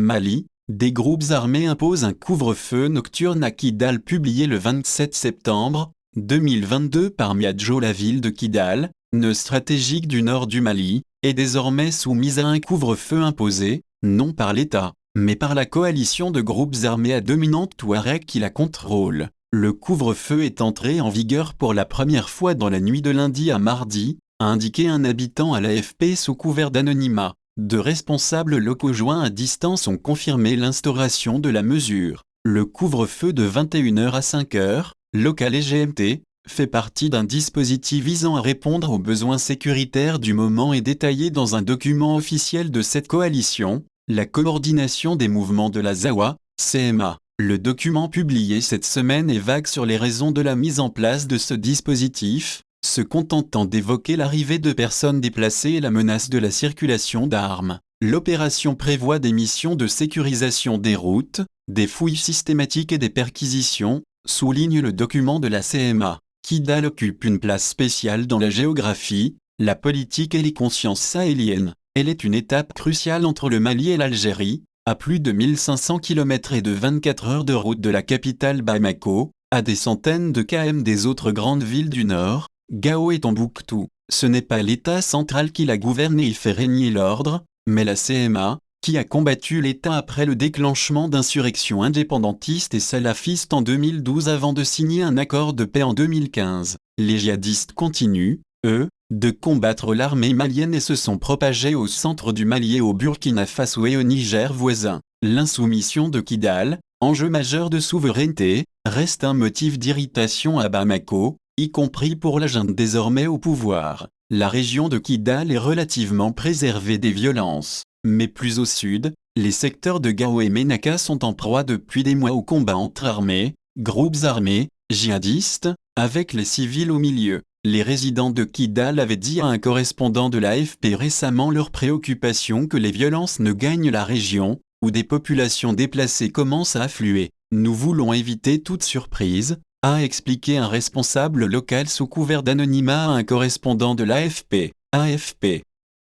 Mali, des groupes armés imposent un couvre-feu nocturne à Kidal publié le 27 septembre 2022 par Miadjo. La ville de Kidal, nœud stratégique du nord du Mali, est désormais soumise à un couvre-feu imposé, non par l'État, mais par la coalition de groupes armés à dominante touareg qui la contrôle. Le couvre-feu est entré en vigueur pour la première fois dans la nuit de lundi à mardi, a indiqué un habitant à l'AFP sous couvert d'anonymat. Deux responsables locaux joints à distance ont confirmé l'instauration de la mesure. Le couvre-feu de 21h à 5h, local et GMT, fait partie d'un dispositif visant à répondre aux besoins sécuritaires du moment et détaillé dans un document officiel de cette coalition, la coordination des mouvements de la Zawa, CMA. Le document publié cette semaine est vague sur les raisons de la mise en place de ce dispositif, se contentant d'évoquer l'arrivée de personnes déplacées et la menace de la circulation d'armes. L'opération prévoit des missions de sécurisation des routes, des fouilles systématiques et des perquisitions, souligne le document de la CMA. Kidal occupe une place spéciale dans la géographie, la politique et les consciences sahéliennes. Elle est une étape cruciale entre le Mali et l'Algérie, à plus de 1500 km et de 24 heures de route de la capitale Bamako, à des centaines de km des autres grandes villes du nord, Gao et Tombouctou. Ce n'est pas l'État central qui la gouverne et y fait régner l'ordre, mais la CMA, qui a combattu l'État après le déclenchement d'insurrections indépendantistes et salafistes en 2012 avant de signer un accord de paix en 2015. Les djihadistes continuent, eux, de combattre l'armée malienne et se sont propagés au centre du Mali et au Burkina Faso et au Niger voisin. L'insoumission de Kidal, enjeu majeur de souveraineté, reste un motif d'irritation à Bamako, y compris pour la junte désormais au pouvoir. La région de Kidal est relativement préservée des violences, mais plus au sud, les secteurs de Gao et Menaka sont en proie depuis des mois aux combats entre armées, groupes armés, djihadistes, avec les civils au milieu. Les résidents de Kidal avaient dit à un correspondant de l'AFP récemment leur préoccupation que les violences ne gagnent la région, où des populations déplacées commencent à affluer. Nous voulons éviter toute surprise, a expliqué un responsable local sous couvert d'anonymat à un correspondant de l'AFP. AFP.